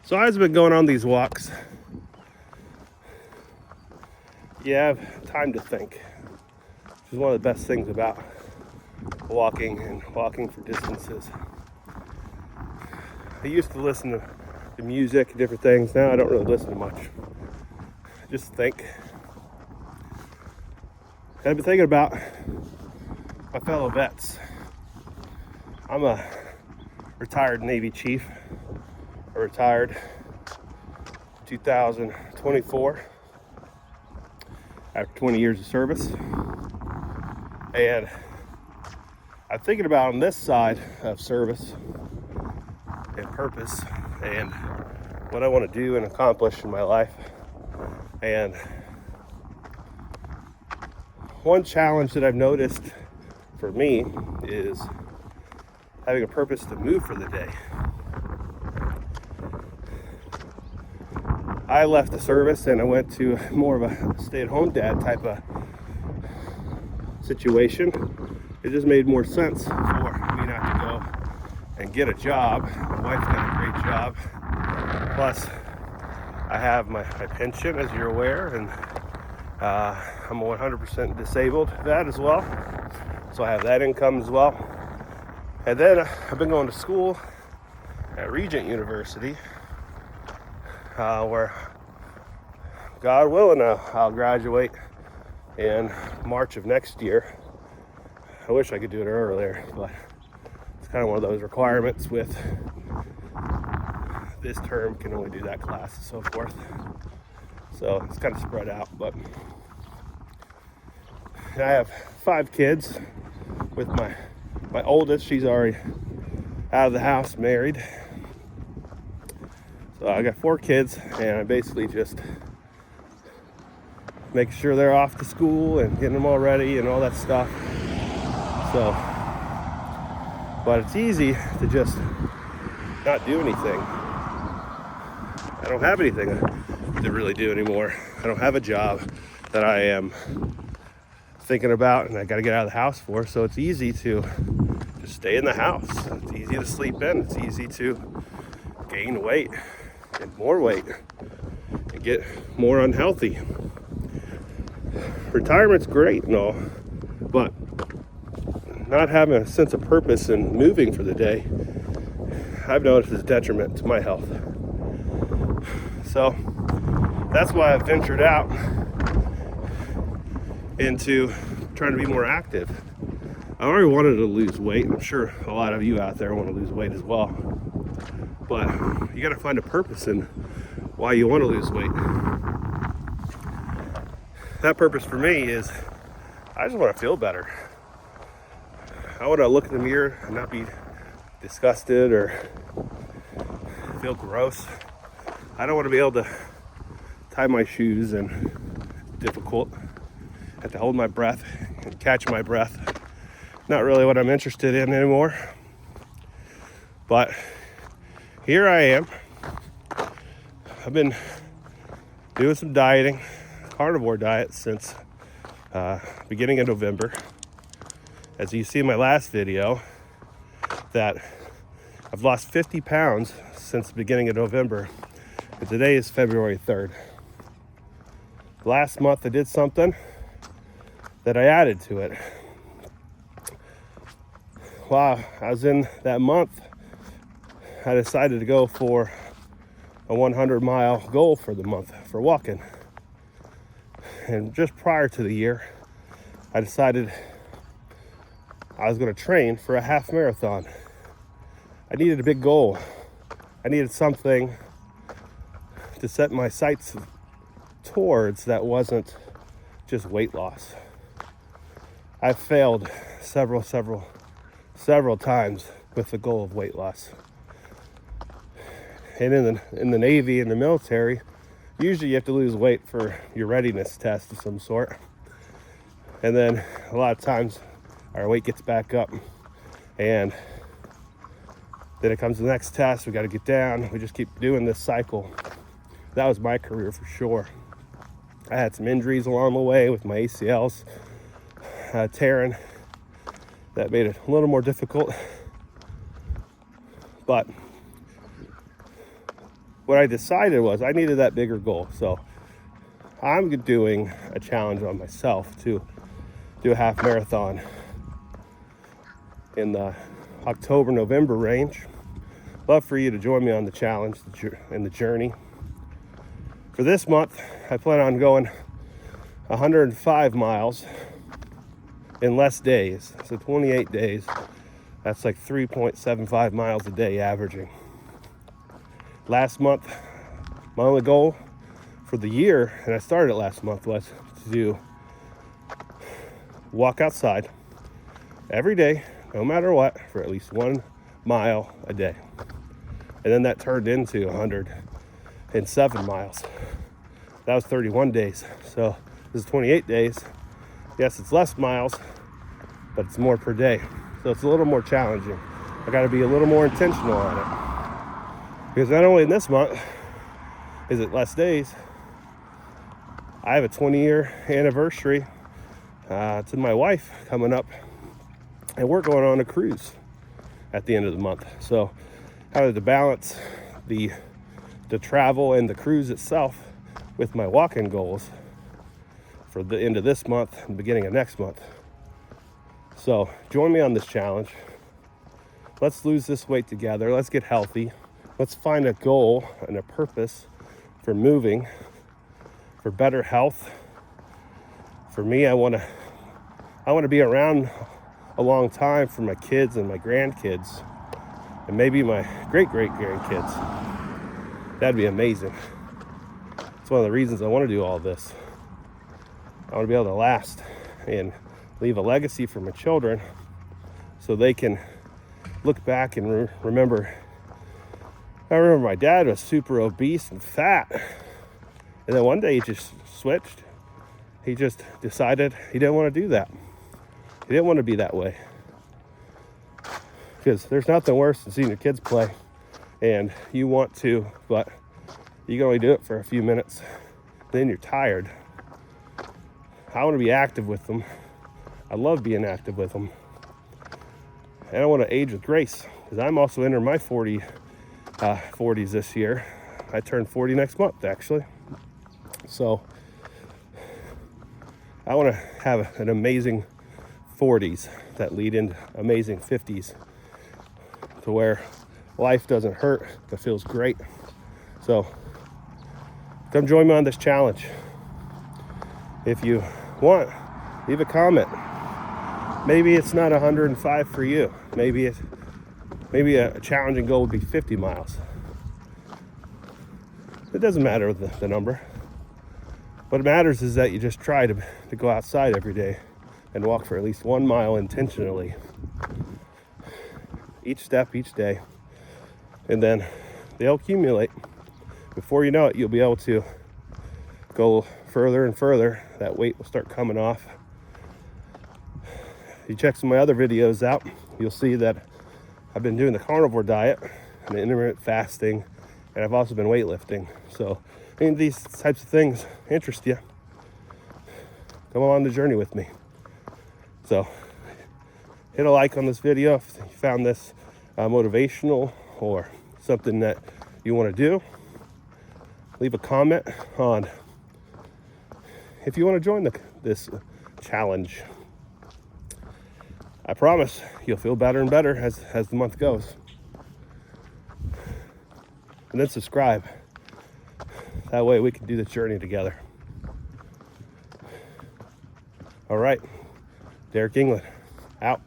So I've been going on these walks. You have time to think, which is one of the best things about walking and walking for distances. I used to listen to music and different things. Now I don't really listen to much. I just think. And I've been thinking about my fellow vets. I'm a retired Navy chief. I retired in 2024 after 20 years of service. And I'm thinking about on this side of service and purpose and what I want to do and accomplish in my life. And one challenge that I've noticed for me is having a purpose to move for the day. I left the service and I went to more of a stay-at-home dad type of situation. It just made more sense for me not to go and get a job. My wife's got a great job. Plus, I have my pension, as you're aware, and I'm a 100% disabled vet as well. So I have that income as well. And then I've been going to school at Regent University, where God willing I'll graduate in March of next year. I wish I could do it earlier, but it's kind of one of those requirements with this term can only do that class and so forth. So it's kind of spread out, but I have 5 kids with my oldest. She's already out of the house, married. So I got 4 kids, and I basically just make sure they're off to school and getting them all ready and all that stuff. So, but it's easy to just not do anything. I don't have anything to really do anymore. I don't have a job that I am thinking about and I got to get out of the house for. So it's easy to just stay in the house. It's easy to sleep in. It's easy to gain weight and more weight and get more unhealthy. Retirement's great and all, but not having a sense of purpose and moving for the day, I've noticed is a detriment to my health. So that's why I've ventured out into trying to be more active. I already wanted to lose weight, and I'm sure a lot of you out there want to lose weight as well. But you got to find a purpose in why you want to lose weight. That purpose for me is I just want to feel better. I want to look in the mirror and not be disgusted or feel gross. I don't want to be able to tie my shoes and it's difficult. I have to hold my breath and catch my breath. Not really what I'm interested in anymore. But here I am. I've been doing some dieting, carnivore diet since beginning of November. As you see in my last video, that I've lost 50 pounds since the beginning of November, and today is February 3rd. Last month I did something that I added to it. While I was in that month, I decided to go for a 100-mile goal for the month for walking. And just prior to the year, I decided I was going to train for a half marathon. I needed a big goal. I needed something to set my sights towards that wasn't just weight loss. I've failed several times with the goal of weight loss. And in the Navy, in the military, usually you have to lose weight for your readiness test of some sort. And then a lot of times our weight gets back up, and then it comes to the next test. We got to get down. We just keep doing this cycle. That was my career for sure. I had some injuries along the way with my ACLs tearing. That made it a little more difficult. But what I decided was I needed that bigger goal. So I'm doing a challenge on myself to do a half marathon in the October-November range. Love for you to join me on the challenge and the journey. For this month, I plan on going 105 miles in less days. So 28 days, that's like 3.75 miles a day averaging. Last month, my only goal for the year, and I started it last month, was to walk outside every day, no matter what, for at least 1 mile a day. And then that turned into 107 miles. That was 31 days. So this is 28 days. Yes, it's less miles, but it's more per day. So it's a little more challenging. I got to be a little more intentional on it. Because not only in this month is it less days, I have a 20-year anniversary to my wife coming up, and we're going on a cruise at the end of the month. So how to balance the travel and the cruise itself with my walk-in goals for the end of this month and beginning of next month. So join me on this challenge. Let's lose this weight together. Let's get healthy. Let's find a goal and a purpose for moving, for better health. For me, I want to be around a long time for my kids and my grandkids, and maybe my great-great-grandkids. That'd be amazing. It's one of the reasons I want to do all this. I want to be able to last and leave a legacy for my children so they can look back and remember. I remember my dad was super obese and fat, and then one day he just switched. He just decided he didn't want to do that. He didn't want to be that way. Because there's nothing worse than seeing your kids play, and you want to, but you can only do it for a few minutes. Then you're tired. I want to be active with them. I love being active with them. And I want to age with grace, because I'm also entering my 40s this year. I turn 40 next month, actually. So I want to have an amazing 40s that lead into amazing 50s, to where life doesn't hurt but feels great. So come join me on this challenge. If you want, leave a comment. Maybe it's not 105 for you. Maybe a challenging goal would be 50 miles. It doesn't matter the number. What matters is that you just try to go outside every day and walk for at least 1 mile intentionally. Each step, each day. And then they'll accumulate. Before you know it, you'll be able to go further and further. That weight will start coming off. If you check some of my other videos out, you'll see that I've been doing the carnivore diet and the intermittent fasting, and I've also been weightlifting. So if these types of things interest you, come on the journey with me. So hit a like on this video if you found this motivational or something that you want to do. Leave a comment on if you want to join this challenge. I promise you'll feel better and better as the month goes. And then subscribe. That way we can do this journey together. All right. Derek England, out.